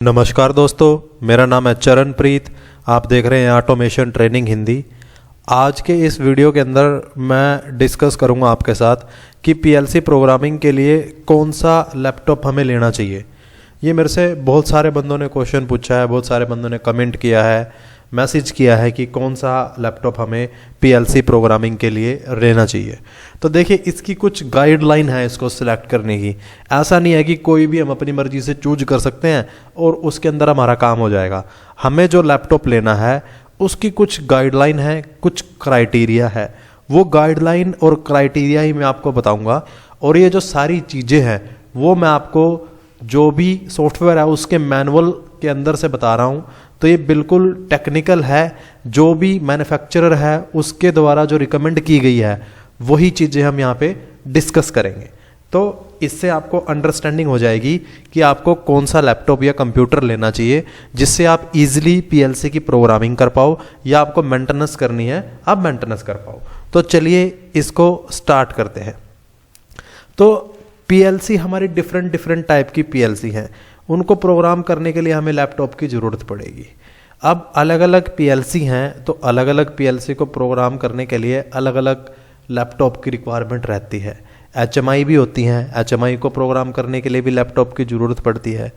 नमस्कार दोस्तों, मेरा नाम है चरणप्रीत। आप देख रहे हैं ऑटोमेशन ट्रेनिंग हिंदी। आज के इस वीडियो के अंदर मैं डिस्कस करूंगा आपके साथ कि पीएलसी प्रोग्रामिंग के लिए कौन सा लैपटॉप हमें लेना चाहिए। ये मेरे से बहुत सारे बंदों ने क्वेश्चन पूछा है, बहुत सारे बंदों ने कमेंट किया है, मैसेज किया है कि कौन सा लैपटॉप हमें पीएलसी प्रोग्रामिंग के लिए लेना चाहिए। तो देखिए, इसकी कुछ गाइडलाइन है इसको सिलेक्ट करने की। ऐसा नहीं है कि कोई भी हम अपनी मर्जी से चूज कर सकते हैं और उसके अंदर हमारा काम हो जाएगा। हमें जो लैपटॉप लेना है उसकी कुछ गाइडलाइन है, कुछ क्राइटेरिया है। वो गाइडलाइन और क्राइटेरिया ही मैं आपको बताऊंगा। और ये जो सारी चीज़ें हैं वो मैं आपको जो भी सॉफ्टवेयर है उसके मैनुअल के अंदर से बता रहा हूँ। तो ये बिल्कुल टेक्निकल है, जो भी मैन्युफैक्चरर है उसके द्वारा जो रिकमेंड की गई है वही चीज़ें हम यहाँ पे डिस्कस करेंगे। तो इससे आपको अंडरस्टैंडिंग हो जाएगी कि आपको कौन सा लैपटॉप या कंप्यूटर लेना चाहिए जिससे आप इजीली पीएलसी की प्रोग्रामिंग कर पाओ, या आपको मेंटेनेंस करनी है आप मेंटेनेंस कर पाओ। तो चलिए इसको स्टार्ट करते हैं। तो पीएलसी हमारी डिफरेंट टाइप की पीएलसी हैं, उनको प्रोग्राम करने के लिए हमें लैपटॉप की ज़रूरत पड़ेगी। अब अलग अलग पीएलसी हैं, तो अलग अलग पीएलसी को प्रोग्राम करने के लिए अलग अलग लैपटॉप की रिक्वायरमेंट रहती है। एचएमआई भी होती हैं, एचएमआई को प्रोग्राम करने के लिए भी लैपटॉप की ज़रूरत पड़ती है।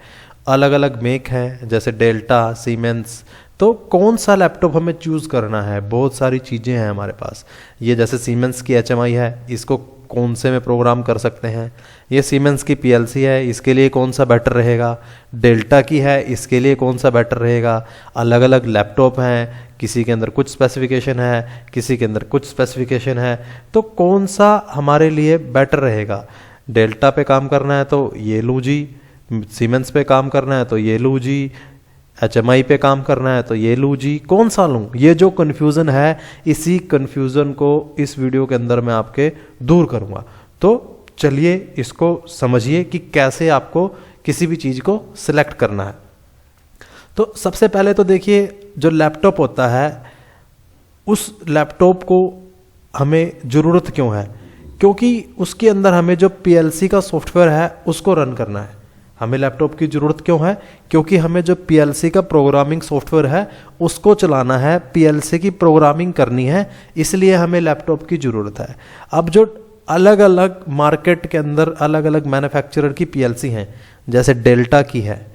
अलग अलग मेक हैं जैसे डेल्टा, सीमेंस। तो कौन सा लैपटॉप हमें चूज़ करना है, बहुत सारी चीज़ें हैं हमारे पास। ये जैसे सीमेंस की एचएमआई है, इसको कौन से में प्रोग्राम कर सकते हैं। ये सीमेंस की पीएलसी है, इसके लिए कौन सा बेटर रहेगा। डेल्टा की है, इसके लिए कौन सा बेटर रहेगा। अलग अलग लैपटॉप हैं, किसी के अंदर कुछ स्पेसिफिकेशन है, किसी के अंदर कुछ स्पेसिफिकेशन है। तो कौन सा हमारे लिए बेटर रहेगा। डेल्टा पे काम करना है तो ये लूँ जी, सीमेंस पे काम करना है तो ये लूँ जी, एचएमआई पे काम करना है तो ये लूँ जी, कौन सा लूँ। ये जो कन्फ्यूज़न है, इसी कन्फ्यूज़न को इस वीडियो के अंदर मैं आपके दूर करूँगा। तो चलिए इसको समझिए कि कैसे आपको किसी भी चीज़ को सिलेक्ट करना है। तो सबसे पहले तो देखिए, जो लैपटॉप होता है उस लैपटॉप को हमें ज़रूरत क्यों है, क्योंकि उसके अंदर हमें जो पीएलसी का सॉफ्टवेयर है उसको रन करना है। हमें लैपटॉप की ज़रूरत क्यों है, क्योंकि हमें जो पीएलसी का प्रोग्रामिंग सॉफ्टवेयर है उसको चलाना है, पीएलसी की प्रोग्रामिंग करनी है, इसलिए हमें लैपटॉप की ज़रूरत है। अब जो अलग अलग मार्केट के अंदर अलग अलग मैन्युफैक्चरर की पीएलसी हैं, जैसे डेल्टा की है,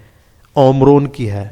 ओमरोन की है,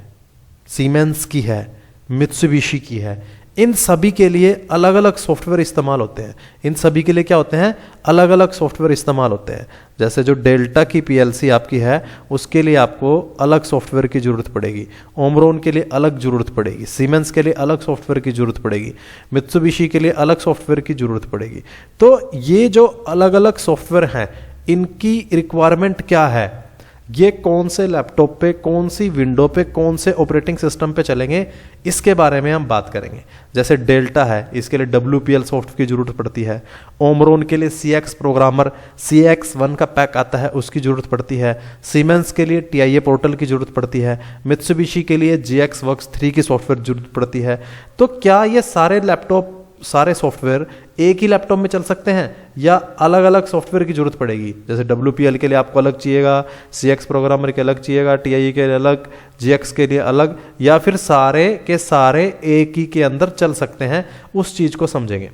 सीमेंस की है, मित्सुबिशी की है, इन सभी के लिए अलग अलग सॉफ्टवेयर इस्तेमाल होते हैं। इन सभी के लिए क्या होते हैं, अलग अलग सॉफ्टवेयर इस्तेमाल होते हैं। जैसे जो डेल्टा की पीएलसी आपकी है उसके लिए आपको अलग सॉफ्टवेयर की ज़रूरत पड़ेगी, ओमरोन के लिए अलग ज़रूरत पड़ेगी, सीमेंस के लिए अलग सॉफ्टवेयर की ज़रूरत पड़ेगी, मित्सुबिशी के लिए अलग सॉफ्टवेयर की ज़रूरत पड़ेगी। तो ये जो अलग अलग सॉफ्टवेयर हैं इनकी रिक्वायरमेंट क्या है, ये कौन से लैपटॉप पे, कौन सी विंडो पे, कौन से ऑपरेटिंग सिस्टम पे चलेंगे, इसके बारे में हम बात करेंगे। जैसे डेल्टा है, इसके लिए WPL सॉफ्ट की ज़रूरत पड़ती है। ओमरोन के लिए CX प्रोग्रामर CX1 का पैक आता है, उसकी ज़रूरत पड़ती है। सीमेंस के लिए TIA पोर्टल की ज़रूरत पड़ती है। मित्सुबिशी के लिए GX Works 3 की सॉफ्टवेयर ज़रूरत पड़ती है। तो क्या ये सारे लैपटॉप, सारे सॉफ्टवेयर एक ही लैपटॉप में चल सकते हैं, या अलग अलग सॉफ्टवेयर की जरूरत पड़ेगी। जैसे WPL के लिए आपको अलग चाहिएगा, CX प्रोग्रामर के अलग चाहिएगा, TIA के लिए अलग, GX के लिए अलग, या फिर सारे के सारे एक ही के अंदर चल सकते हैं, उस चीज़ को समझेंगे।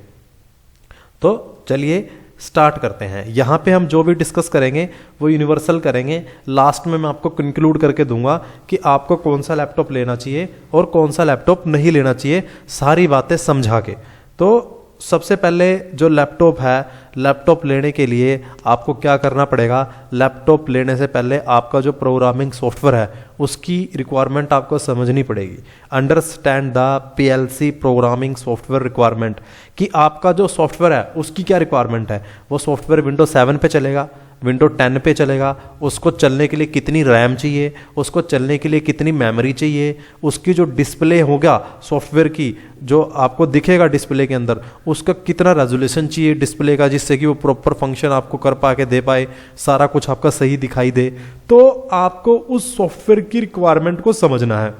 तो चलिए स्टार्ट करते हैं। यहाँ पे हम जो भी डिस्कस करेंगे वो यूनिवर्सल करेंगे। लास्ट में मैं आपको कंक्लूड करके दूंगा कि आपको कौन सा लैपटॉप लेना चाहिए और कौन सा लैपटॉप नहीं लेना चाहिए, सारी बातें समझा के। तो सबसे पहले जो लैपटॉप है, लैपटॉप लेने के लिए आपको क्या करना पड़ेगा। लैपटॉप लेने से पहले आपका जो प्रोग्रामिंग सॉफ्टवेयर है उसकी रिक्वायरमेंट आपको समझनी पड़ेगी। Understand the PLC programming software requirement, कि आपका जो सॉफ्टवेयर है उसकी क्या रिक्वायरमेंट है। वो सॉफ्टवेयर विंडो 7 पे चलेगा, विंडो 10 पे चलेगा, उसको चलने के लिए कितनी रैम चाहिए, उसको चलने के लिए कितनी मेमोरी चाहिए, उसकी जो डिस्प्ले होगा सॉफ्टवेयर की, जो आपको दिखेगा डिस्प्ले के अंदर, उसका कितना रेजोल्यूशन चाहिए डिस्प्ले का, जिससे कि वो प्रॉपर फंक्शन आपको कर पा के दे पाए, सारा कुछ आपका सही दिखाई दे। तो आपको उस सॉफ्टवेयर की रिक्वायरमेंट को समझना है।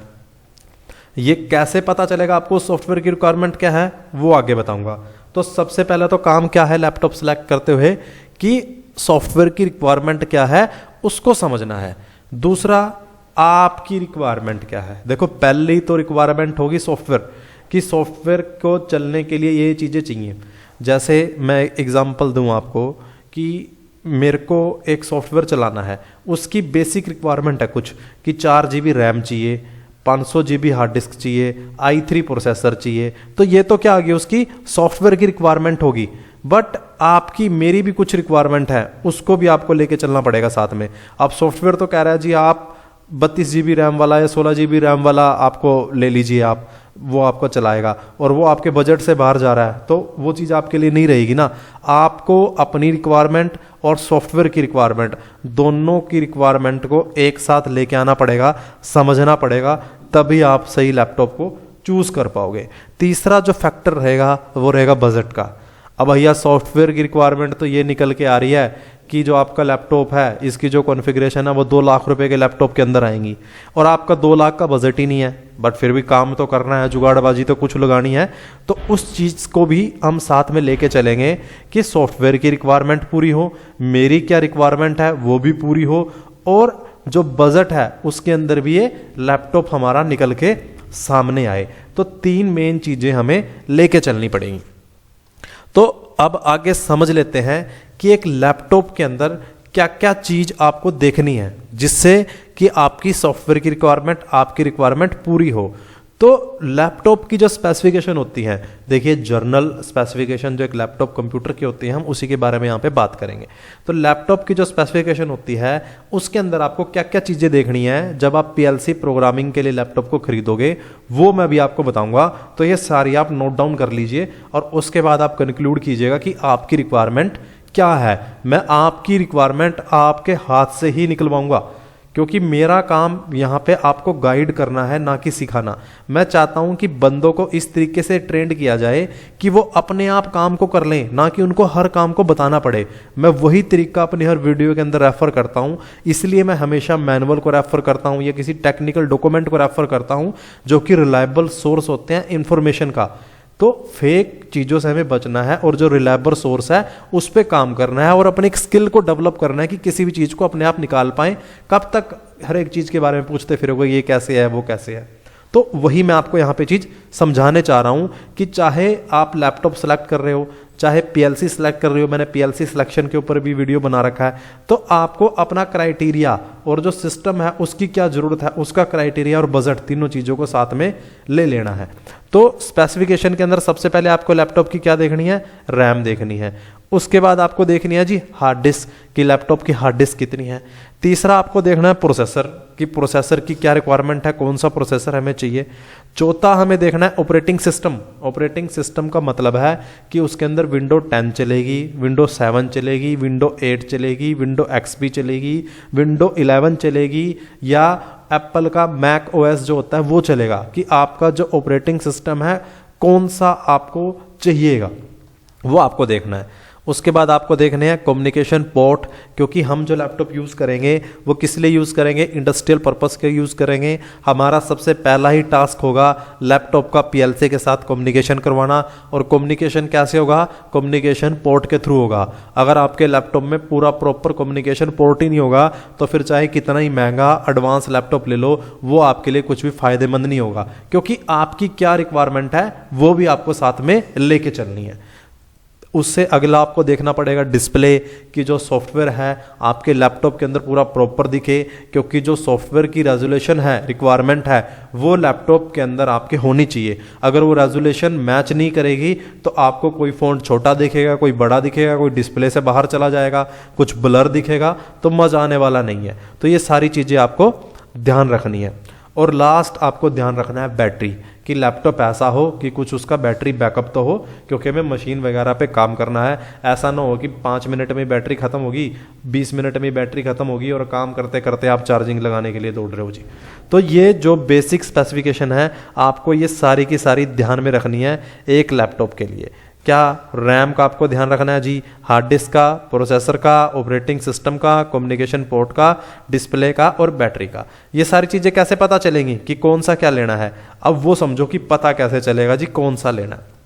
ये कैसे पता चलेगा आपको सॉफ्टवेयर की रिक्वायरमेंट क्या है, वो आगे बताऊंगा। तो सबसे पहला तो काम क्या है लैपटॉप सेलेक्ट करते हुए, कि सॉफ्टवेयर की रिक्वायरमेंट क्या है उसको समझना है। दूसरा, आपकी रिक्वायरमेंट क्या है। देखो पहली तो रिक्वायरमेंट होगी सॉफ्टवेयर कि सॉफ्टवेयर को चलने के लिए ये चीज़ें चाहिए। जैसे मैं एग्जांपल दूं आपको कि मेरे को एक सॉफ्टवेयर चलाना है, उसकी बेसिक रिक्वायरमेंट है कुछ कि 4 GB रैम चाहिए, 500 GB हार्ड डिस्क चाहिए, i3 प्रोसेसर चाहिए। तो ये तो क्या आ गई, उसकी सॉफ्टवेयर की रिक्वायरमेंट होगी। बट आपकी मेरी भी कुछ रिक्वायरमेंट है, उसको भी आपको लेके चलना पड़ेगा साथ में। अब सॉफ्टवेयर तो कह रहा है जी आप 32 GB रैम वाला या 16 GB रैम वाला आपको ले लीजिए, आप वो आपको चलाएगा, और वो आपके बजट से बाहर जा रहा है तो वो चीज़ आपके लिए नहीं रहेगी ना। आपको अपनी रिक्वायरमेंट और सॉफ्टवेयर की रिक्वायरमेंट, दोनों की रिक्वायरमेंट को एक साथ लेके आना पड़ेगा, समझना पड़ेगा, तभी आप सही लैपटॉप को चूज कर पाओगे। तीसरा जो फैक्टर रहेगा वो रहेगा बजट का। अब भैया सॉफ्टवेयर की रिक्वायरमेंट तो ये निकल के आ रही है कि जो आपका लैपटॉप है इसकी जो कॉन्फ़िगरेशन है वो 2 लाख रुपए के लैपटॉप के अंदर आएंगी, और आपका 2 लाख का बजट ही नहीं है, बट फिर भी काम तो करना है, जुगाड़बाजी तो कुछ लगानी है। तो उस चीज़ को भी हम साथ में लेके चलेंगे कि सॉफ्टवेयर की रिक्वायरमेंट पूरी हो, मेरी क्या रिक्वायरमेंट है वो भी पूरी हो, और जो बजट है उसके अंदर भी ये लैपटॉप हमारा निकल के सामने आए। तो 3 मेन चीज़ें हमें लेके चलनी पड़ेंगी। तो अब आगे समझ लेते हैं कि एक लैपटॉप के अंदर क्या क्या चीज आपको देखनी है जिससे कि आपकी सॉफ्टवेयर की रिक्वायरमेंट, आपकी रिक्वायरमेंट पूरी हो। तो लैपटॉप की जो स्पेसिफिकेशन होती है, देखिए जर्नल स्पेसिफिकेशन जो एक लैपटॉप कंप्यूटर की होती है, हम उसी के बारे में यहाँ पे बात करेंगे। तो लैपटॉप की जो स्पेसिफिकेशन होती है उसके अंदर आपको क्या क्या चीज़ें देखनी है जब आप पीएलसी प्रोग्रामिंग के लिए लैपटॉप को खरीदोगे, वो मैं भी आपको बताऊंगा। तो ये सारी आप नोट डाउन कर लीजिए और उसके बाद आप कंक्लूड कीजिएगा कि आपकी रिक्वायरमेंट क्या है। मैं आपकी रिक्वायरमेंट आपके हाथ से ही निकलवाऊंगा, क्योंकि मेरा काम यहाँ पे आपको गाइड करना है, ना कि सिखाना। मैं चाहता हूँ कि बंदों को इस तरीके से ट्रेंड किया जाए कि वो अपने आप काम को कर लें, ना कि उनको हर काम को बताना पड़े। मैं वही तरीका अपनी हर वीडियो के अंदर रेफर करता हूँ, इसलिए मैं हमेशा मैनुअल को रेफर करता हूँ या किसी टेक्निकल डॉक्यूमेंट को रेफर करता हूँ जो कि रिलायबल सोर्स होते हैं इंफॉर्मेशन का। तो फेक चीज़ों से हमें बचना है और जो रिलायबल सोर्स है उस पर काम करना है और अपनी एक स्किल को डेवलप करना है कि किसी भी चीज़ को अपने आप निकाल पाएं। कब तक हर एक चीज़ के बारे में पूछते फिरोगे ये कैसे है वो कैसे है। तो वही मैं आपको यहाँ पे चीज़ समझाने चाह रहा हूँ कि चाहे आप लैपटॉप सेलेक्ट कर रहे हो, चाहे पीएलसी सेलेक्ट कर रहे हो, मैंने पीएलसी सिलेक्शन के ऊपर भी वीडियो बना रखा है। तो आपको अपना क्राइटेरिया और जो सिस्टम है उसकी क्या ज़रूरत है, उसका क्राइटेरिया और बजट, तीनों चीज़ों को साथ में ले लेना है। तो स्पेसिफिकेशन के अंदर सबसे पहले आपको लैपटॉप की क्या देखनी है, रैम देखनी है। उसके बाद आपको देखनी है जी हार्ड डिस्क की, लैपटॉप की हार्ड डिस्क कितनी है। तीसरा आपको देखना है प्रोसेसर की, प्रोसेसर की क्या रिक्वायरमेंट है, कौन सा प्रोसेसर हमें चाहिए। चौथा हमें देखना है ऑपरेटिंग सिस्टम। ऑपरेटिंग सिस्टम का मतलब है कि उसके अंदर विंडो 10 चलेगी, विंडो 7 चलेगी, विंडो 8 चलेगी, विंडो एक्सपी चलेगी, विंडो 11 चलेगी, या एप्पल का मैक ओएस जो होता है वो चलेगा। कि आपका जो ऑपरेटिंग सिस्टम है कौन सा आपको चाहिएगा वो आपको देखना है। उसके बाद आपको देखने हैं कम्युनिकेशन पोर्ट, क्योंकि हम जो लैपटॉप यूज़ करेंगे वो किस लिए यूज़ करेंगे, इंडस्ट्रियल पर्पस के यूज़ करेंगे। हमारा सबसे पहला ही टास्क होगा लैपटॉप का पीएलसी के साथ कम्युनिकेशन करवाना। और कम्युनिकेशन कैसे होगा, कम्युनिकेशन पोर्ट के थ्रू होगा। अगर आपके लैपटॉप में पूरा प्रॉपर कम्युनिकेशन पोर्ट ही नहीं होगा तो फिर चाहे कितना ही महंगा एडवांस लैपटॉप ले लो, वो आपके लिए कुछ भी फायदेमंद नहीं होगा। क्योंकि आपकी क्या रिक्वायरमेंट है वो भी आपको साथ में लेके चलनी है। उससे अगला आपको देखना पड़ेगा डिस्प्ले की, जो सॉफ्टवेयर है आपके लैपटॉप के अंदर पूरा प्रॉपर दिखे, क्योंकि जो सॉफ्टवेयर की रेजोल्यूशन है, रिक्वायरमेंट है, वो लैपटॉप के अंदर आपके होनी चाहिए। अगर वो रेजोल्यूशन मैच नहीं करेगी तो आपको कोई फ़ॉन्ट छोटा दिखेगा, कोई बड़ा दिखेगा, कोई डिस्प्ले से बाहर चला जाएगा, कुछ ब्लर दिखेगा, तो मज़ा आने वाला नहीं है। तो ये सारी चीज़ें आपको ध्यान रखनी है। और लास्ट आपको ध्यान रखना है बैटरी, कि लैपटॉप ऐसा हो कि कुछ उसका बैटरी बैकअप तो हो, क्योंकि हमें मशीन वगैरह पे काम करना है। ऐसा ना हो कि 5 मिनट में बैटरी खत्म होगी, 20 मिनट में बैटरी खत्म होगी और काम करते करते आप चार्जिंग लगाने के लिए दौड़ रहे हो जी। तो ये जो बेसिक स्पेसिफिकेशन है आपको ये सारी की सारी ध्यान में रखनी है एक लैपटॉप के लिए। क्या रैम का आपको ध्यान रखना है जी, हार्ड डिस्क का, प्रोसेसर का, ऑपरेटिंग सिस्टम का, कम्युनिकेशन पोर्ट का, डिस्प्ले का और बैटरी का। ये सारी चीज़ें कैसे पता चलेंगी कि कौन सा क्या लेना है, अब वो समझो कि पता कैसे चलेगा जी कौन सा लेना है।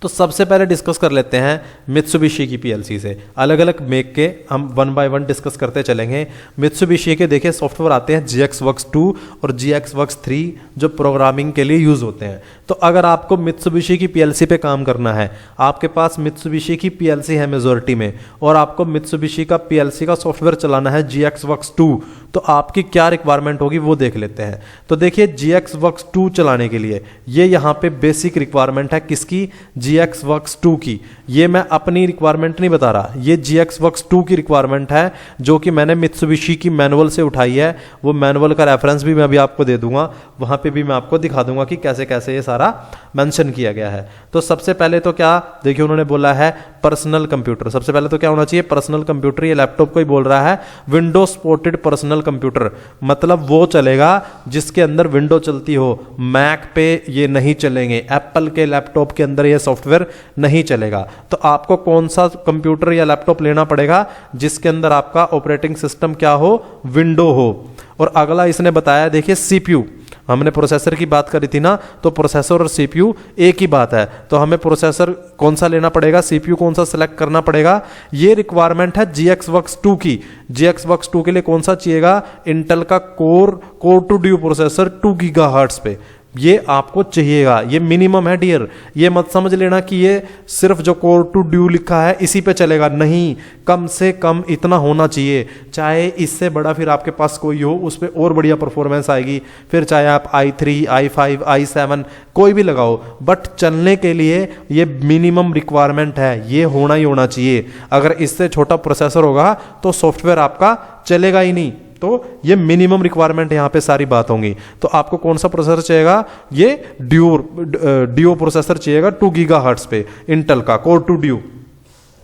तो सबसे पहले डिस्कस कर लेते हैं मित्सुबिशी की पीएलसी से, अलग अलग मेक के हम वन बाय वन डिस्कस करते चलेंगे। मित्सुबिशी के देखिए सॉफ्टवेयर आते हैं GXWorks 2 और GXWorks 3 जो प्रोग्रामिंग के लिए यूज होते हैं। तो अगर आपको मित्सुबिशी की पीएलसी पे काम करना है, आपके पास मित्सुबिशी की पीएलसी है मेजॉरिटी में, और आपको मित्सुबिशी का पीएलसी का सॉफ्टवेयर चलाना है GXWorks 2, तो आपकी क्या रिक्वायरमेंट होगी वो देख लेते हैं। तो देखिए GXWorks 2 चलाने के लिए ये यहाँ पे बेसिक रिक्वायरमेंट है किसकी, GXWorks 2 की। ये मैं अपनी रिक्वायरमेंट नहीं बता रहा, ये GXWorks 2 की रिक्वायरमेंट है जो कि मैंने मित्सुबिशी की मैनुअल से उठाई है। वो मैनुअल का रेफरेंस भी मैं अभी आपको दे दूंगा, वहां पे भी मैं आपको दिखा दूंगा कि कैसे कैसे ये सारा मेंशन किया गया है। तो सबसे पहले तो क्या देखिए उन्होंने बोला है पर्सनल कंप्यूटर। सबसे पहले तो क्या होना चाहिए, पर्सनल कंप्यूटर। ये लैपटॉप को ही बोल रहा है विंडो सपोर्टेड पर्सनल कंप्यूटर, मतलब वो चलेगा जिसके अंदर विंडो चलती हो। मैक पे ये नहीं चलेंगे, एप्पल के लैपटॉप के अंदर ये सॉफ्टवेयर नहीं चलेगा। तो आपको कौन सा कंप्यूटर या लैपटॉप लेना पड़ेगा जिसके अंदर आपका ऑपरेटिंग सिस्टम क्या हो, विंडो हो। और अगला इसने बताया देखिए सीपीयू, हमने प्रोसेसर की बात करी थी ना, तो प्रोसेसर और सीपीयू एक ही बात है। तो हमें प्रोसेसर कौन सा लेना पड़ेगा, सीपीयू कौन सा सिलेक्ट करना पड़ेगा, ये रिक्वायरमेंट है GXWorks 2 की। GXWorks 2 के लिए कौन सा चाहिएगा, इंटेल का core two duo processor 2 gigahertz पे, ये आपको चाहिएगा। ये मिनिमम है डियर, ये मत समझ लेना कि ये सिर्फ जो कोर टू ड्यू लिखा है इसी पे चलेगा, नहीं, कम से कम इतना होना चाहिए। चाहे इससे बड़ा फिर आपके पास कोई हो, उस पर और बढ़िया परफॉर्मेंस आएगी, फिर चाहे आप i3, i5, i7 कोई भी लगाओ, बट चलने के लिए ये मिनिमम रिक्वायरमेंट है, ये होना ही होना चाहिए। अगर इससे छोटा प्रोसेसर होगा तो सॉफ्टवेयर आपका चलेगा ही नहीं। तो ये मिनिमम रिक्वायरमेंट यहां पे सारी बात होंगी। तो आपको कौन सा प्रोसेसर चाहिएगा, ये ड्यू प्रोसेसर चाहिएगा 2 गीगाहर्ट्ज पे, इंटेल का कोर टू ड्यू।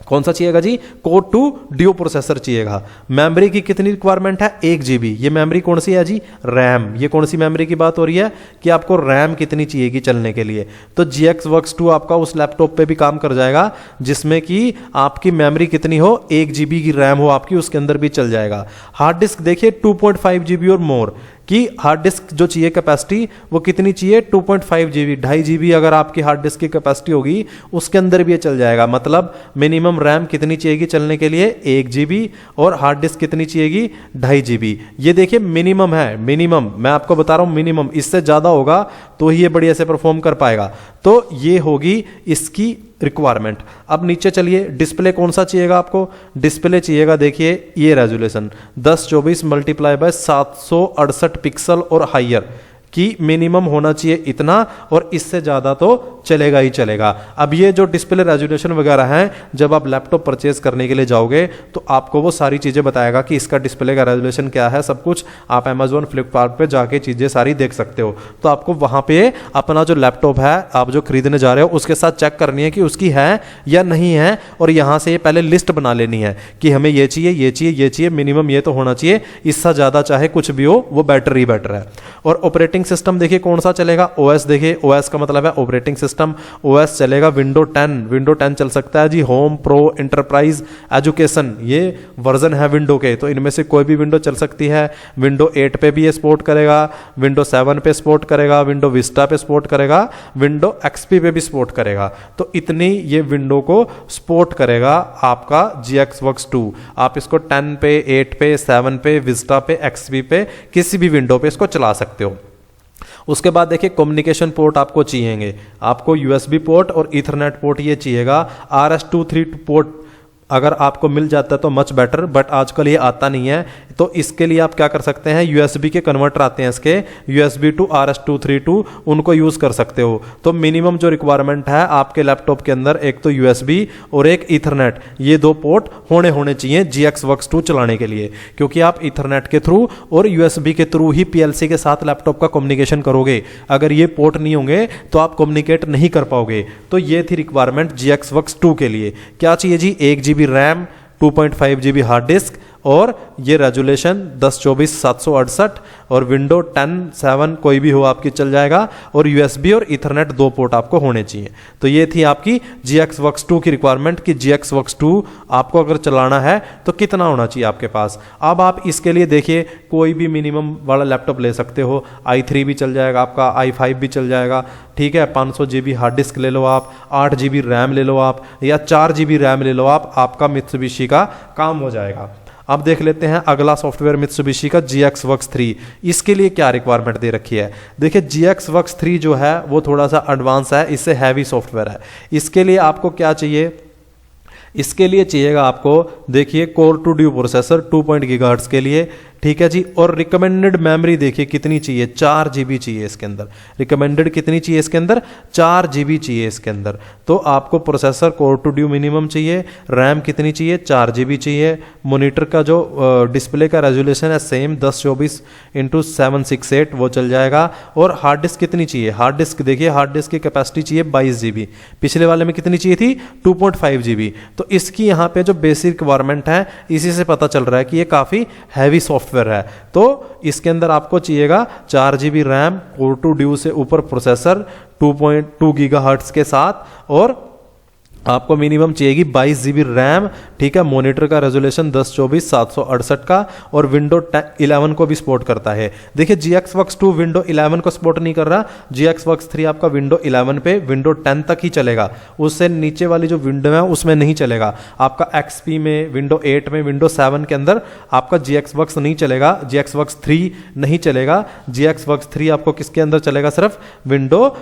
कौन सा चाहिएगा जी, कोर टू ड्यू प्रोसेसर चाहिएगा। मेमोरी की कितनी रिक्वायरमेंट है, 1 GB। ये मेमोरी कौन सी है जी, रैम। ये कौन सी मेमोरी की बात हो रही है कि आपको रैम कितनी चाहिएगी चलने के लिए। तो GXWorks 2 आपका उस लैपटॉप पे भी काम कर जाएगा जिसमें कि आपकी मेमोरी कितनी हो, 1 GB की रैम हो आपकी, उसके अंदर भी चल जाएगा। हार्ड डिस्क देखिए 2.5 GB और मोर कि हार्ड डिस्क जो चाहिए कैपेसिटी वो कितनी चाहिए, 2.5 GB, 2.5 GB अगर आपकी हार्ड डिस्क की कैपेसिटी होगी उसके अंदर भी ये चल जाएगा। मतलब मिनिमम रैम कितनी चाहिएगी चलने के लिए, 1 GB, और हार्ड डिस्क कितनी चाहिएगी, 2.5 GB। ये देखिए मिनिमम है, मिनिमम मैं आपको बता रहा हूं मिनिमम, इससे ज्यादा होगा तो ही ये बढ़िया से परफॉर्म कर पाएगा। तो ये होगी इसकी रिक्वायरमेंट। अब नीचे चलिए, डिस्प्ले कौन सा चाहिएगा आपको, डिस्प्ले चाहिएगा देखिए ये रेजोल्यूशन 1024 मल्टीप्लाई बाय 768 पिक्सल और हाइयर कि मिनिमम होना चाहिए इतना, और इससे ज़्यादा तो चलेगा ही चलेगा। अब ये जो डिस्प्ले रेजोल्यूशन वगैरह हैं, जब आप लैपटॉप परचेज करने के लिए जाओगे तो आपको वो सारी चीज़ें बताएगा कि इसका डिस्प्ले का रेजोल्यूशन क्या है, सब कुछ आप अमेजोन फ्लिपकार्ट पे जाके चीज़ें सारी देख सकते हो। तो आपको वहाँ पे अपना जो लैपटॉप है आप जो खरीदने जा रहे हो उसके साथ चेक करनी है कि उसकी है या नहीं है, और यहाँ से ये पहले लिस्ट बना लेनी है कि हमें ये चाहिए, ये चाहिए, ये चाहिए, मिनिमम ये तो होना चाहिए, इससे ज़्यादा चाहे कुछ भी हो वो बेटर ही बेटर है। और ऑपरेटिंग सिस्टम देखिए कौन सा चलेगा, OS देखिए, OS का मतलब है ऑपरेटिंग सिस्टम। OS चलेगा विंडो 10 चल सकता है जी, होम, प्रो, एंटरप्राइज, एजुकेशन, ये वर्जन है विंडो के, तो इनमें से कोई भी विंडो चल सकती है। विंडो 8 पे भी ये सपोर्ट करेगा, विंडो 7 पे सपोर्ट करेगा, विंडो विस्टा पे सपोर्ट करेगा, विंडो XP पे भी सपोर्ट करेगा। तो इतनी ये विंडो को सपोर्ट करेगा आपका GXWorks 2। आप इसको 10 पे, 8 पे, 7 पे, विस्टा पे, XP पे, किसी भी विंडो पे इसको चला सकते हो। उसके बाद देखिए कम्युनिकेशन पोर्ट आपको चाहिएंगे, आपको USB पोर्ट और ईथरनेट पोर्ट ये चाहिएगा। RS-232 पोर्ट अगर आपको मिल जाता है तो मच बेटर, बट आजकल ये आता नहीं है। तो इसके लिए आप क्या कर सकते हैं, USB के कन्वर्टर आते हैं इसके, USB to RS-232, उनको यूज़ कर सकते हो। तो मिनिमम जो रिक्वायरमेंट है आपके लैपटॉप के अंदर, एक तो USB और एक ईथरनेट, ये 2 पोर्ट होने चाहिए GXWorks 2 चलाने के लिए, क्योंकि आप ईथरनेट के थ्रू और USB के थ्रू ही PLC के साथ लैपटॉप का कम्युनिकेशन करोगे। अगर ये पोर्ट नहीं होंगे तो आप कम्युनिकेट नहीं कर पाओगे। तो ये थी रिक्वायरमेंट GXWorks 2 के लिए। क्या चाहिए जी, 1 GB RAM, 2.5 GB hard disk और ये रेजोल्यूशन 1024/768 और विंडो 10/7 कोई भी हो आपकी चल जाएगा, और यूएसबी और इथरनेट 2 पोर्ट आपको होने चाहिए। तो ये थी आपकी GXWorks 2 की रिक्वायरमेंट कि GXWorks 2 आपको अगर चलाना है तो कितना होना चाहिए आपके पास। अब आप इसके लिए देखिए कोई भी मिनिमम वाला लैपटॉप ले सकते हो, i3 भी चल जाएगा आपका, i5 भी चल जाएगा, ठीक है। 500 GB हार्ड डिस्क ले लो आप, 8 GB रैम ले लो आप, या 4 GB रैम ले लो आप, आपका मित्सुबिशी का काम हो जाएगा। अब देख लेते हैं अगला सॉफ्टवेयर मित्सुबिशी का GXWorks 3। इसके लिए क्या रिक्वायरमेंट दे रखी है। देखिए GXWorks 3 जो है वो थोड़ा सा एडवांस है, इससे हैवी सॉफ्टवेयर है। इसके लिए आपको क्या चाहिए, इसके लिए चाहिएगा आपको देखिए core two duo processor 2 GHz के लिए, ठीक है जी। और रिकमेंडेड मेमोरी देखिए कितनी चाहिए, 4 GB चाहिए इसके अंदर। रिकमेंडेड कितनी चाहिए इसके अंदर, 4 GB चाहिए इसके अंदर। तो आपको processor core two duo minimum चाहिए, रैम कितनी चाहिए, 4 GB चाहिए। मॉनिटर का जो डिस्प्ले का रेजोल्यूशन है सेम 1024x768 वो चल जाएगा। और हार्ड डिस्क कितनी चाहिए, हार्ड डिस्क देखिए, हार्ड डिस्क की कैपेसिटी चाहिए 22 GB, पिछले वाले में कितनी चाहिए थी 2.5 GB। तो इसकी यहाँ पे जो बेसिक रिक्वायरमेंट है इसी से पता चल रहा है कि ये काफ़ी हैवी सॉफ्टवेयर है। तो इसके अंदर आपको चाहिएगा 4 GB RAM, core two duo से ऊपर प्रोसेसर 2.2 GHz के साथ, और आपको मिनिमम चाहिएगी 22 GB रैम, ठीक है। मॉनिटर का रेजोल्यूशन 1024/768 का, और विंडो 11 को भी सपोर्ट करता है। देखिए GXWorks 2 विंडो 11 को सपोर्ट नहीं कर रहा, GXWorks 3 आपका विंडो 11 पे विंडो 10 तक ही चलेगा, उससे नीचे वाली जो विंडो है उसमें नहीं चलेगा। आपका XP में, विंडो 8 में, विंडो 7 के अंदर आपका GXWorks नहीं चलेगा, GXWorks 3 नहीं चलेगा। GXWorks 3 आपको किसके अंदर चलेगा, सिर्फ विंडो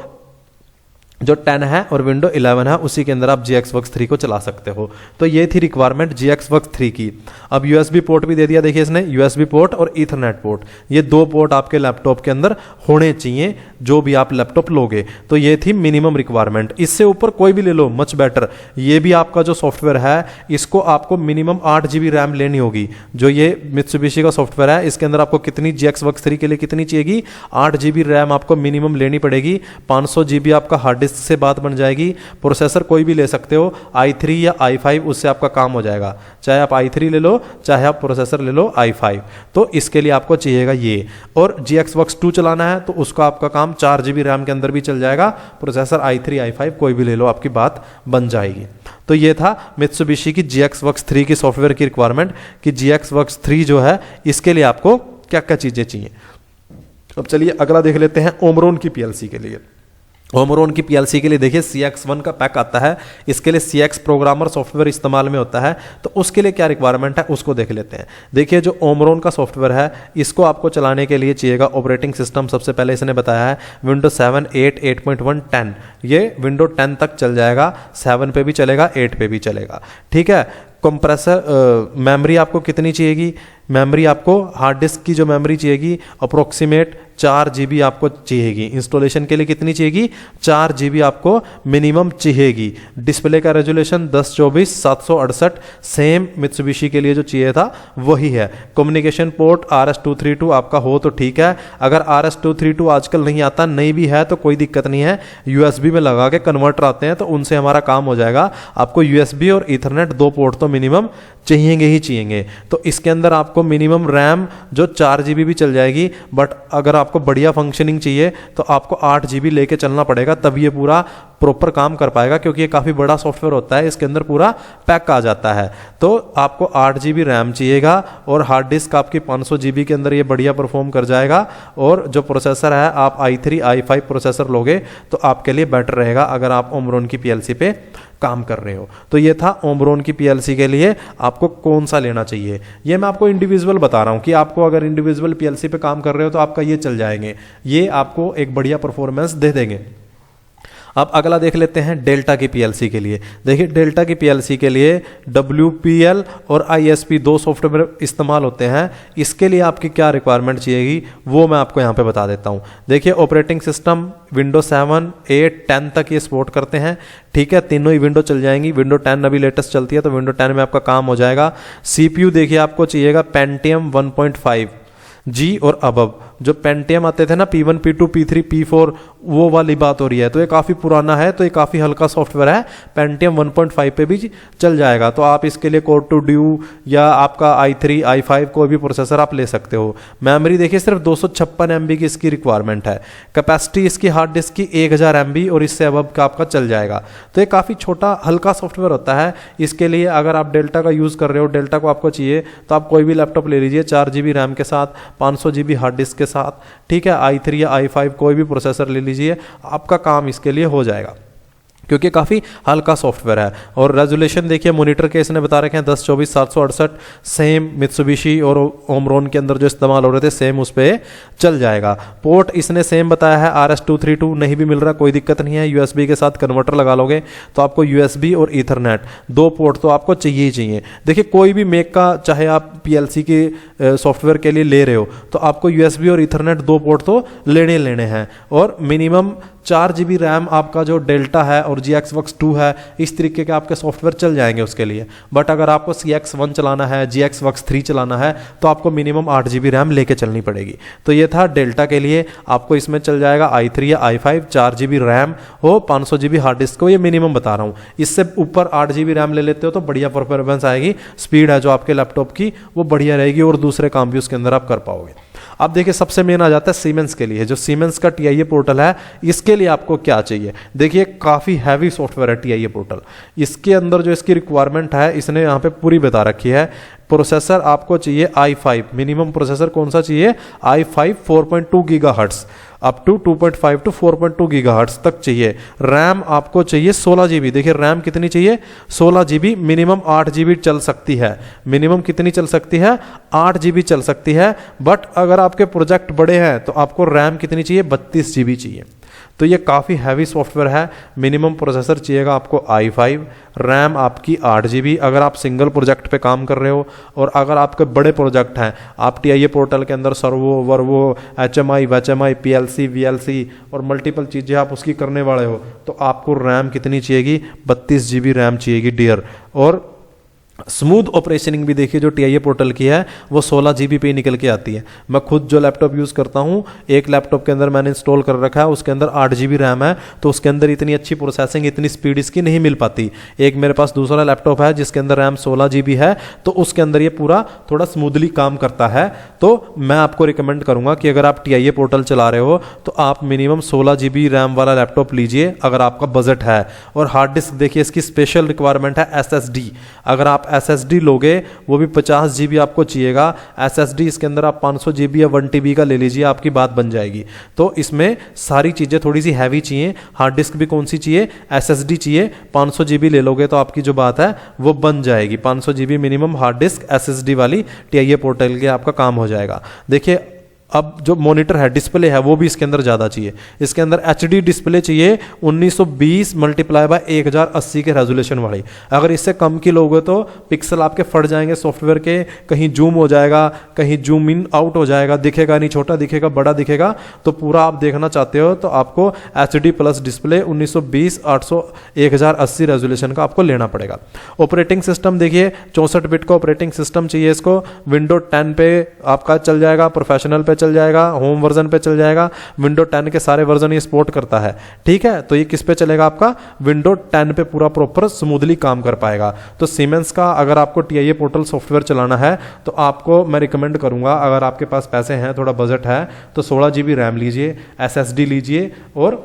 जो 10 है और विंडो 11 है उसी के अंदर आप GXWorks 3 को चला सकते हो। तो ये थी रिक्वायरमेंट GXWorks 3 की। अब USB पोर्ट भी दे दिया, देखिए इसने USB पोर्ट और ईथरनेट पोर्ट, ये 2 पोर्ट आपके लैपटॉप के अंदर होने चाहिए जो भी आप लैपटॉप लोगे। तो ये थी मिनिमम रिक्वायरमेंट। इससे ऊपर कोई भी ले लो मच बेटर। ये भी आपका जो सॉफ्टवेयर है इसको आपको मिनिमम 8 GB रैम लेनी होगी। जो ये मित्सुबिशी का सॉफ्टवेयर है इसके अंदर आपको कितनी GXWorks 3 के लिए कितनी चाहिएगी, 8 GB रैम आपको मिनिमम लेनी पड़ेगी। 500 GB आपका हार्ड डिस्क से बात बन जाएगी। प्रोसेसर कोई भी ले सकते हो, i3 या i5, उससे आपका काम हो जाएगा। चाहे आप i3 ले लो, चाहे आप प्रोसेसर ले लो i5। तो इसके लिए आपको चाहिएगा ये। और GXWorks 2 चलाना है तो उसका आपका काम 4 GB रैम के अंदर भी चल जाएगा। प्रोसेसर i3 i5 कोई भी ले लो, आपकी बात बन जाएगी। तो ये था मित्सुबिशी की GXWorks 3 की सॉफ्टवेयर की रिक्वायरमेंट कि GXWorks 3 जो है इसके लिए आपको क्या क्या चीजें चाहिए। अब चलिए अगला देख लेते हैं ओमरोन की PLC के लिए। ओमरोन की PLC के लिए देखिए CX1 का पैक आता है, इसके लिए CX प्रोग्रामर सॉफ्टवेयर इस्तेमाल में होता है। तो उसके लिए क्या रिक्वायरमेंट है उसको देख लेते हैं। देखिए जो ओमरोन का सॉफ्टवेयर है इसको आपको चलाने के लिए चाहिएगा ऑपरेटिंग सिस्टम। सबसे पहले इसने बताया है विंडो 7, 8, 8.1, 10। ये विंडो 10 तक चल जाएगा, 7 पे भी चलेगा, 8 पे भी चलेगा, ठीक है। कंप्रेसर मेमोरी आपको कितनी चाहिएगी, मेमोरी आपको हार्ड डिस्क की जो मेमोरी चाहिएगी अप्रोक्सीमेट 4 GB आपको चाहिएगी। इंस्टॉलेशन के लिए कितनी चाहिएगी, 4 GB आपको मिनिमम चाहिएगी। डिस्प्ले का रेजोल्यूशन 1024/768 सेम मित्सुबिशी के लिए जो चाहिए था वही है। कम्युनिकेशन पोर्ट RS-232 आपका हो तो ठीक है। अगर RS-232 आजकल नहीं आता, नहीं भी है तो कोई दिक्कत नहीं है, USB में लगा के कन्वर्टर आते हैं तो उनसे हमारा काम हो जाएगा। आपको USB और ईथरनेट 2 पोर्ट तो मिनिमम चाहिएंगे ही चाहिएंगे। तो इसके अंदर आपको मिनिमम रैम जो 4 GB भी चल जाएगी, बट अगर आपको बढ़िया फंक्शनिंग चाहिए तो आपको 8 GB लेके चलना पड़ेगा, तब ये पूरा प्रॉपर काम कर पाएगा, क्योंकि ये काफ़ी बड़ा सॉफ्टवेयर होता है, इसके अंदर पूरा पैक आ जाता है। तो आपको 8 GB रैम चाहिएगा और हार्ड डिस्क आपकी 500 GB के अंदर ये बढ़िया परफॉर्म कर जाएगा। और जो प्रोसेसर है आप i3 i5 प्रोसेसर लोगे तो आपके लिए बेटर रहेगा अगर आप ओमरोन की PLC पे काम कर रहे हो। तो ये था ओमरोन की PLC के लिए आपको कौन सा लेना चाहिए। ये मैं आपको इंडिविजुअल बता रहा हूँ कि आपको अगर इंडिविजुअल PLC पे काम कर रहे हो तो आपका ये चल जाएंगे, ये आपको एक बढ़िया परफॉर्मेंस दे देंगे। अब अगला देख लेते हैं डेल्टा की PLC के लिए। देखिए डेल्टा की PLC के लिए WPL और ISP 2 सॉफ्टवेयर इस्तेमाल होते हैं। इसके लिए आपकी क्या रिक्वायरमेंट चाहिएगी वो मैं आपको यहाँ पे बता देता हूँ। देखिए ऑपरेटिंग सिस्टम विंडो 7, 8, 10 तक ये सपोर्ट करते हैं, ठीक है। तीनों ही विंडो चल जाएंगी। विंडो 10 अभी लेटेस्ट चलती है तो विंडो 10 में आपका काम हो जाएगा। CPU देखिए आपको चाहिएगा Pentium 1.5G और अबव, जो पेंटियम आते थे ना P1 P2 P3 P4, वो वाली बात हो रही है। तो ये काफ़ी पुराना है, तो ये काफ़ी हल्का सॉफ्टवेयर है, पेंटियम 1.5 पे भी चल जाएगा। तो आप इसके लिए कोर टू ड्यू या आपका i3 i5 कोई भी प्रोसेसर आप ले सकते हो। मेमोरी देखिए सिर्फ 256 MB की इसकी रिक्वायरमेंट है। कैपेसिटी इसकी हार्ड डिस्क की 1000 MB और इससे अब का आपका चल जाएगा। तो ये काफ़ी छोटा हल्का सॉफ्टवेयर होता है। इसके लिए अगर आप डेल्टा का यूज़ कर रहे हो, डेल्टा को आपको चाहिए तो आप कोई भी लैपटॉप ले लीजिए 4 GB रैम के साथ, 500 GB हार्ड डिस्क के साथ, ठीक है। i3 या i5 कोई भी प्रोसेसर ले लीजिए, आपका काम इसके लिए हो जाएगा, क्योंकि काफ़ी हल्का सॉफ्टवेयर है। और रेजोल्यूशन देखिए मॉनिटर के इसने बता रखे हैं 1024 768, सेम मित्सुबिशी और ओमरॉन के अंदर जो इस्तेमाल हो रहे थे सेम उस पर चल जाएगा। पोर्ट इसने सेम बताया है, RS-232 नहीं भी मिल रहा कोई दिक्कत नहीं है, USB के साथ कन्वर्टर लगा लोगे तो आपको USB और ईथरनेट 2 पोर्ट तो आपको चाहिए ही चाहिए। देखिए कोई भी मेक का, चाहे आप PLC के सॉफ्टवेयर के लिए ले रहे हो तो आपको USB और ईथरनेट 2 पोर्ट तो लेने हैं। और मिनिमम 4 GB रैम आपका जो डेल्टा है और GXWorks 2 है, इस तरीके के आपके सॉफ्टवेयर चल जाएंगे उसके लिए। बट अगर आपको CX1 चलाना है, GXWorks 3 चलाना है तो आपको मिनिमम 8 GB रैम लेके चलनी पड़ेगी। तो ये था डेल्टा के लिए, आपको इसमें चल जाएगा i3 या i5, 4 GB रैम हो, 500 GB हार्ड डिस्क को, ये मिनिमम बता रहा हूँ। इससे ऊपर 8 GB रैम ले लेते हो तो बढ़िया परफॉर्मेंस आएगी, स्पीड है जो आपके लैपटॉप की वो बढ़िया रहेगी और दूसरे काम भी उसके अंदर आप कर पाओगे। अब देखिए सबसे मेन आ जाता है सीमेंस के लिए। जो सीमेंस का TIA पोर्टल है, इसके लिए आपको क्या चाहिए? देखिए काफ़ी हैवी सॉफ्टवेयर है TIA पोर्टल। इसके अंदर जो इसकी रिक्वायरमेंट है इसने यहाँ पे पूरी बता रखी है। प्रोसेसर आपको चाहिए i5, मिनिमम प्रोसेसर कौन सा चाहिए? i5 4.2 GHz up to 2.5 to 4.2 GHz तक चाहिए। रैम आपको चाहिए 16 GB। देखिए रैम कितनी चाहिए? 16 GB। मिनिमम 8 GB चल सकती है। मिनिमम कितनी चल सकती है? 8 GB चल सकती है। बट अगर आपके प्रोजेक्ट बड़े हैं तो आपको रैम कितनी चाहिए? 32 GB चाहिए। तो ये काफ़ी हैवी सॉफ्टवेयर है। मिनिमम प्रोसेसर चाहिएगा आपको i5, रैम आपकी 8 GB अगर आप सिंगल प्रोजेक्ट पे काम कर रहे हो। और अगर आपके बड़े प्रोजेक्ट हैं, आप TIA पोर्टल के अंदर सर्वो वर्वो HMI WHMI PLC VLC और मल्टीपल चीज़ें आप उसकी करने वाले हो, तो आपको रैम कितनी चाहिएगी? 32 GB रैम चाहिएगी डियर। और स्मूथ ऑपरेशनिंग भी देखिए जो TIA पोर्टल की है वो 16 GB पे निकल के आती है। मैं खुद जो लैपटॉप यूज़ करता हूँ, एक लैपटॉप के अंदर मैंने इंस्टॉल कर रखा है, उसके अंदर 8 GB रैम है, तो उसके अंदर इतनी अच्छी प्रोसेसिंग, इतनी स्पीड इसकी नहीं मिल पाती। एक मेरे पास दूसरा लैपटॉप है जिसके अंदर रैम 16 GB है, तो उसके अंदर ये पूरा थोड़ा स्मूथली काम करता है। तो मैं आपको रिकमेंड करूँगा कि अगर आप TIA पोर्टल चला रहे हो तो आप मिनिमम 16 GB रैम वाला लैपटॉप लीजिए अगर आपका बजट है। और हार्ड डिस्क देखिए इसकी स्पेशल रिक्वायरमेंट है SSD। अगर आप SSD लोगे वो भी 50 GB आपको चाहिएगा। SSD इसके अंदर आप 500 GB या 1 TB का ले लीजिए, आपकी बात बन जाएगी। तो इसमें सारी चीज़ें थोड़ी सी हैवी चाहिए। हार्ड डिस्क भी कौन सी चाहिए? SSD चाहिए। 500 GB ले लोगे तो आपकी जो बात है वो बन जाएगी। 500 GB minimum hard disc SSD वाली TIA पोर्टल के आपका काम हो जाएगा। देखिए अब जो मॉनिटर है, डिस्प्ले है, वो भी इसके अंदर ज़्यादा चाहिए। इसके अंदर HD डिस्प्ले चाहिए 1920 मल्टीप्लाई बाय 1080 के रेजोल्यूशन वाली। अगर इससे कम की लोगे तो पिक्सल आपके फट जाएंगे सॉफ्टवेयर के, कहीं जूम हो जाएगा, कहीं जूम इन आउट हो जाएगा, दिखेगा नहीं, छोटा दिखेगा, बड़ा दिखेगा। तो पूरा आप देखना चाहते हो तो आपको HD प्लस डिस्प्ले 1920 800 1080 रेजोल्यूशन का आपको लेना पड़ेगा। ऑपरेटिंग सिस्टम देखिए 64 बिट का ऑपरेटिंग सिस्टम चाहिए इसको। विंडो 10 पे आपका चल जाएगा, प्रोफेशनल पे चल जाएगा, होम वर्जन पे चल जाएगा। विंडो 10 के सारे वर्जन ये सपोर्ट करता है, ठीक है। तो ये किस पे चलेगा? आपका विंडो 10 पे पूरा प्रॉपर स्मूथली काम कर पाएगा। तो सीमेंस का अगर आपको TIA पोर्टल सॉफ्टवेयर चलाना है तो आपको मैं रिकमेंड करूंगा, अगर आपके पास पैसे हैं, थोड़ा बजट है, तो 16 GB रैम लीजिए, SSD लीजिए और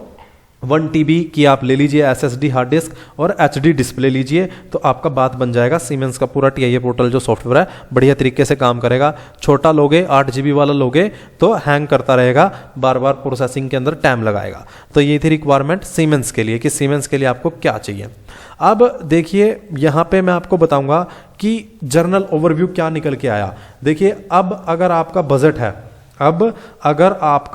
1 TB की आप ले लीजिए SSD हार्ड डिस्क और HD डिस्प्ले लीजिए, तो आपका बात बन जाएगा। सीमेंस का पूरा TIA पोर्टल जो सॉफ्टवेयर है बढ़िया तरीके से काम करेगा। छोटा लोगे, 8 GB वाला लोगे तो हैंग करता रहेगा, बार बार प्रोसेसिंग के अंदर टाइम लगाएगा। तो ये थी रिक्वायरमेंट सीमेंस के लिए कि सीमेंस के लिए आपको क्या चाहिए। अब देखिए यहाँ पे मैं आपको बताऊंगा कि जर्नल ओवरव्यू क्या निकल के आया। देखिए अब अगर आपका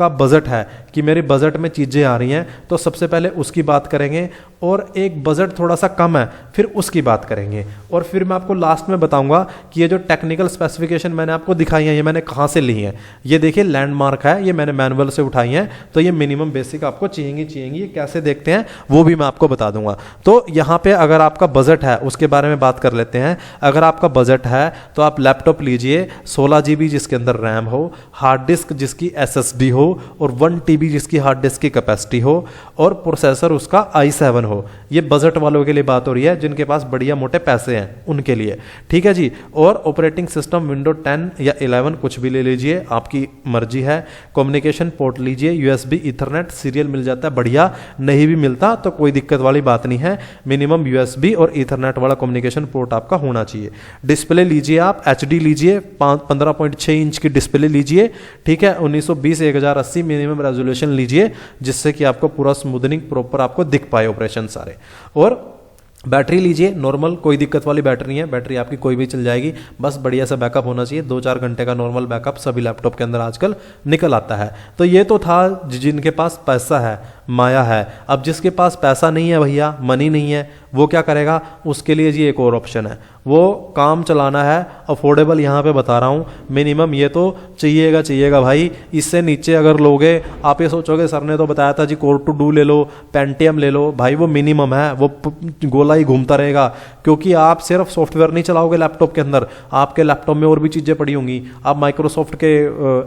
बजट है कि मेरे बजट में चीज़ें आ रही हैं, तो सबसे पहले उसकी बात करेंगे। और एक बजट थोड़ा सा कम है फिर उसकी बात करेंगे। और फिर मैं आपको लास्ट में बताऊंगा कि ये जो टेक्निकल स्पेसिफिकेशन मैंने आपको दिखाई है ये मैंने कहाँ से ली हैं। ये देखिए लैंडमार्क है, ये मैंने मैनुअल से उठाई हैं। तो ये मिनिमम बेसिक आपको चाहिए, ये कैसे देखते हैं वो भी मैं आपको बता दूंगा। तो यहाँ पे अगर आपका बजट है उसके बारे में बात कर लेते हैं। अगर आपका बजट है तो आप लैपटॉप लीजिए 16 GB जिसके अंदर रैम हो, हार्ड डिस्क डिस्क जिसकी SSD हो और 1 TB जिसकी हार्ड डिस्क की कैपेसिटी हो और प्रोसेसर उसका i7 हो। ये बजट वालों के लिए बात हो रही है, जिनके पास बढ़िया मोटे पैसे हैं उनके लिए, ठीक है जी। और ऑपरेटिंग सिस्टम विंडो 10 या 11 कुछ भी ले लीजिए, आपकी मर्जी है। कम्युनिकेशन पोर्ट लीजिए, USB ईथरनेट सीरियल मिल जाता है बढ़िया, नहीं भी मिलता तो कोई दिक्कत वाली बात नहीं है, मिनिमम USB और ईथरनेट वाला कम्युनिकेशन पोर्ट आपका होना चाहिए। डिस्प्ले लीजिए आप HD लीजिए, 15.6 इंच की डिस्प्ले लीजिए, ठीक है। 1920x1080 मिनिमम रेजोल्यूशन लीजिए, जिससे कि आपको पूरा स्मूथनिंग प्रॉपर आपको दिख पाए ऑपरेशन सारे। और बैटरी लीजिए नॉर्मल, कोई दिक्कत वाली बैटरी नहीं है, बैटरी आपकी कोई भी चल जाएगी, बस बढ़िया सा बैकअप होना चाहिए। 2-4 घंटे का नॉर्मल बैकअप सभी लैपटॉप के अंदर आजकल निकल आता है। तो ये तो था जिनके पास पैसा है, माया है। अब जिसके पास पैसा नहीं है भैया, मनी नहीं है, वो क्या करेगा? उसके लिए जी एक और ऑप्शन है, वो काम चलाना है अफोर्डेबल। यहाँ पे बता रहा हूँ मिनिमम ये तो चाहिएगा भाई। इससे नीचे अगर लोगे, आप ये सोचोगे सर ने तो बताया था जी कोर टू डू ले लो, पेंटियम ले लो, भाई वो मिनिमम है, वो गोला ही घूमता रहेगा। क्योंकि आप सिर्फ सॉफ्टवेयर नहीं चलाओगे लैपटॉप के अंदर, आपके लैपटॉप में और भी चीज़ें पड़ी होंगी। आप माइक्रोसॉफ्ट के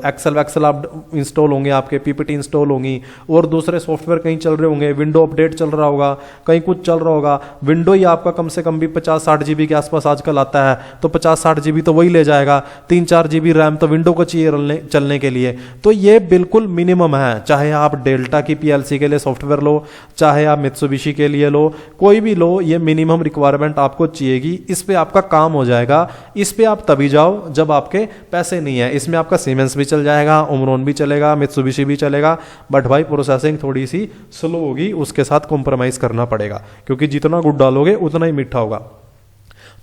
एक्सेल आप इंस्टॉल होंगे, आपके PPT इंस्टॉल होंगी, और दूसरे सॉफ्टवेयर कहीं चल रहे होंगे, विंडो अपडेट चल रहा होगा, कहीं कुछ चल रहा होगा। विंडो ही आपका कम से कम भी 50-60 GB के आसपास आजकल आता है, तो 50-60 GB तो वही ले जाएगा। 3-4 GB रैम तो विंडो को चाहिए चलने के लिए। तो ये बिल्कुल मिनिमम है, चाहे आप डेल्टा की PLC के लिए सॉफ्टवेयर लो, चाहे आप मित्सुबिशी के लिए लो, कोई भी लो, ये मिनिमम रिक्वायरमेंट आपको चाहिएगी। इस पे आपका काम हो जाएगा। इस पे आप तभी जाओ जब आपके पैसे नहीं है। इसमें आपका सीमेंस भी चल जाएगा, ओमरॉन भी चलेगा, मित्सुबिशी भी चलेगा, बट भाई प्रोसेसिंग थोड़ी सी स्लो होगी, उसके साथ कॉम्प्रोमाइज करना पड़ेगा, क्योंकि जितना गुड़ डालोगे उतना ही मीठा होगा।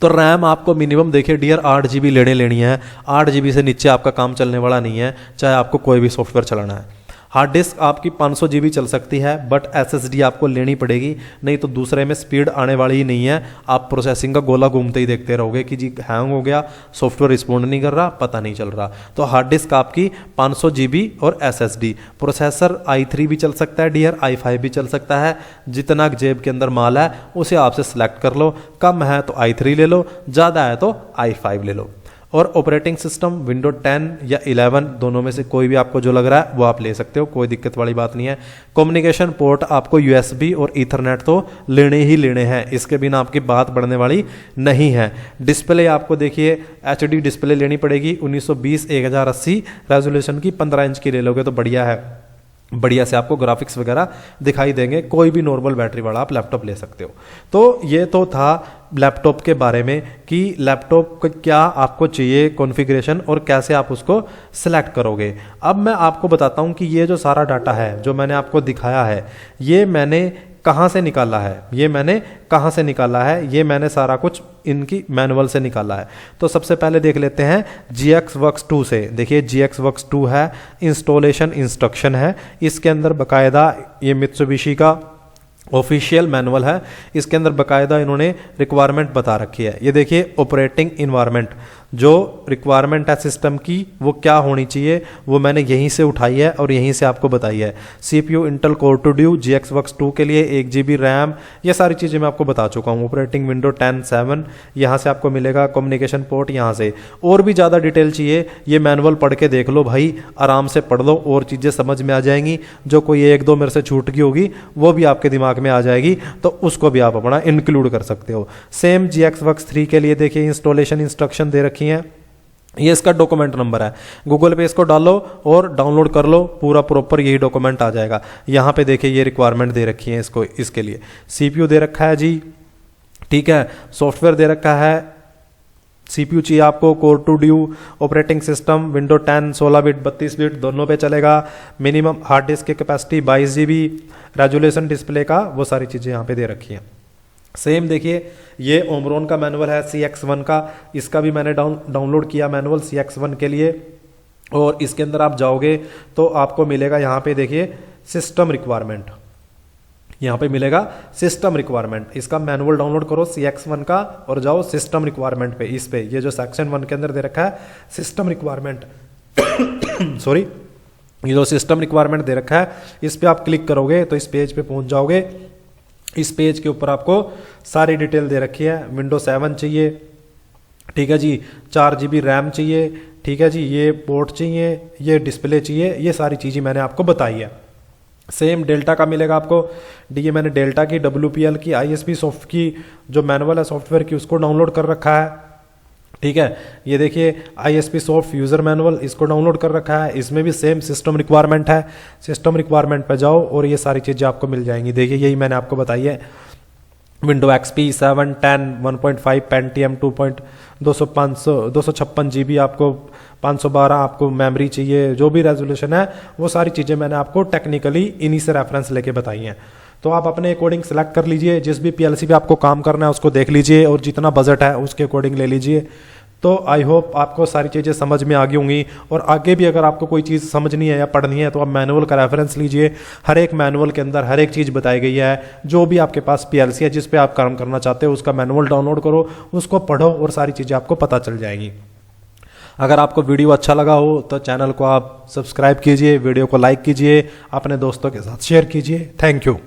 तो रैम आपको मिनिमम देखिए डियर 8 GB लेनी है। 8 GB से नीचे आपका काम चलने वाला नहीं है, चाहे आपको कोई भी सॉफ्टवेयर चलाना है। हार्ड डिस्क आपकी 500 GB चल सकती है, बट SSD आपको लेनी पड़ेगी, नहीं तो दूसरे में स्पीड आने वाली ही नहीं है। आप प्रोसेसिंग का गोला घूमते ही देखते रहोगे कि जी हैंग हो गया, सॉफ्टवेयर रिस्पॉन्ड नहीं कर रहा, पता नहीं चल रहा। तो हार्ड डिस्क आपकी 500 GB और SSD। प्रोसेसर i3 भी चल सकता है डियर, i5 भी चल सकता है, जितना जेब के अंदर माल है उसे आपसे सेलेक्ट कर लो। कम है तो i3 ले लो, ज़्यादा है तो i5 ले लो। और ऑपरेटिंग सिस्टम विंडो 10 या 11 दोनों में से कोई भी आपको जो लग रहा है वो आप ले सकते हो, कोई दिक्कत वाली बात नहीं है। कम्युनिकेशन पोर्ट आपको USB और ईथरनेट तो लेने ही लेने हैं, इसके बिना आपकी बात बढ़ने वाली नहीं है। डिस्प्ले आपको देखिए HD डिस्प्ले लेनी पड़ेगी, 1920x1080 रेजोल्यूशन की, 15 इंच की ले लोगे तो बढ़िया है, बढ़िया से आपको ग्राफिक्स वगैरह दिखाई देंगे। कोई भी नॉर्मल बैटरी वाला आप लैपटॉप ले सकते हो। तो ये तो था लैपटॉप के बारे में कि लैपटॉप का क्या आपको चाहिए कॉन्फ़िगरेशन और कैसे आप उसको सिलेक्ट करोगे। अब मैं आपको बताता हूँ कि ये जो सारा डाटा है जो मैंने आपको दिखाया है, ये मैंने कहाँ से निकाला है, ये मैंने सारा कुछ इनकी मैनुअल से निकाला है। तो सबसे पहले देख लेते हैं GXWorks 2 से। देखिए GXWorks 2 है, इंस्टॉलेशन इंस्ट्रक्शन है, इसके अंदर बाकायदा ये मित्सुबिशी का ऑफिशियल मैनुअल है, इसके अंदर बाकायदा इन्होंने रिक्वायरमेंट बता रखी है। ये देखिए ऑपरेटिंग इन्वायरमेंट, जो रिक्वायरमेंट है सिस्टम की वो क्या होनी चाहिए वो मैंने यहीं से उठाई है और यहीं से आपको बताई है। CPU Intel core two duo GXWorks 2 के लिए 1 GB रैम, ये सारी चीज़ें मैं आपको बता चुका हूँ। ऑपरेटिंग विंडो 10.7 यहाँ से आपको मिलेगा, कम्युनिकेशन पोर्ट यहाँ से। और भी ज़्यादा डिटेल चाहिए ये मैनुअल पढ़ के देख लो भाई, आराम से पढ़ लो और चीज़ें समझ में आ जाएंगी। जो कोई 1-2 मेरे से छूट गई होगी वो भी आपके दिमाग में आ जाएगी, तो उसको भी आप अपना इंक्लूड कर सकते हो। सेम GXWorks 3 के लिए देखिए इंस्टॉलेशन इंस्ट्रक्शन दे रखी है, ये इसका डॉक्यूमेंट नंबर है। गूगल पे इसको डालो और डाउनलोड कर लो, पूरा प्रॉपर यही डॉक्यूमेंट आ जाएगा। यहाँ पे देखिए ये रिक्वायरमेंट दे रखी है इसको, इसके लिए CPU दे रखा है जी, ठीक है। सॉफ्टवेयर दे रखा है, CPU चाहिए आपको core two duo, operating system window 10 16 bit 32 bit दोनों पे चलेगा। मिनिमम हार्ड डिस्क की कैपेसिटी 22 GB, रेजोल्यूशन डिस्प्ले का, वो सारी चीज़ें यहाँ पे दे रखी हैं। सेम देखिए ये ओमरॉन का मैनुअल है CX1 का, इसका भी मैंने डाउनलोड किया मैनुअल CX1 के लिए। और इसके अंदर आप जाओगे तो आपको मिलेगा यहाँ पे देखिए सिस्टम रिक्वायरमेंट, यहाँ पे मिलेगा सिस्टम रिक्वायरमेंट। इसका मैनुअल डाउनलोड करो CX1 का और जाओ सिस्टम रिक्वायरमेंट पे। इस पे ये जो सेक्शन 1 के अंदर दे रखा है सिस्टम रिक्वायरमेंट सॉरी, ये जो सिस्टम रिक्वायरमेंट दे रखा है इस पे आप क्लिक करोगे तो इस पेज पे पहुंच जाओगे। इस पेज के ऊपर आपको सारी डिटेल दे रखी है। विंडो 7 चाहिए, ठीक है जी, 4 GB रैम चाहिए, ठीक है जी, ये पोर्ट चाहिए, ये डिस्प्ले चाहिए, ये सारी चीज़ें मैंने आपको बताई है। सेम डेल्टा का मिलेगा आपको, ये मैंने डेल्टा की, WPL की, ISP सॉफ्ट की जो मैनुअल है सॉफ्टवेयर की उसको डाउनलोड कर रखा है। ठीक है, ये देखिए ISP सॉफ्ट यूज़र मैनुअल, इसको डाउनलोड कर रखा है। इसमें भी सेम सिस्टम रिक्वायरमेंट है, सिस्टम रिक्वायरमेंट पे जाओ और ये सारी चीज़ें आपको मिल जाएंगी। देखिए यही मैंने आपको बताई है, विंडो XP 7, 10, 1.5 पेंटियम 256 GB आपको, 512 आपको मेमोरी चाहिए, जो भी रेजोल्यूशन है वो सारी चीज़ें मैंने आपको टेक्निकली इन्हीं से रेफरेंस लेके बताई हैं। तो आप अपने अकॉर्डिंग सेलेक्ट कर लीजिए, जिस भी PLC पे आपको काम करना है उसको देख लीजिए और जितना बजट है उसके अकॉर्डिंग ले लीजिए। तो आई होप आपको सारी चीज़ें समझ में आ गई होंगी, और आगे भी अगर आपको कोई चीज़ समझनी है या पढ़नी है तो आप मैनुअल का रेफरेंस लीजिए। हर एक मैनुअल के अंदर हर एक चीज़ बताई गई है। जो भी आपके पास PLC है जिस पे आप काम करना चाहते हो उसका मैनुअल डाउनलोड करो, उसको पढ़ो और सारी चीज़ें आपको पता चल जाएंगी। अगर आपको वीडियो अच्छा लगा हो तो चैनल को आप सब्सक्राइब कीजिए, वीडियो को लाइक कीजिए, अपने दोस्तों के साथ शेयर कीजिए। Thank you.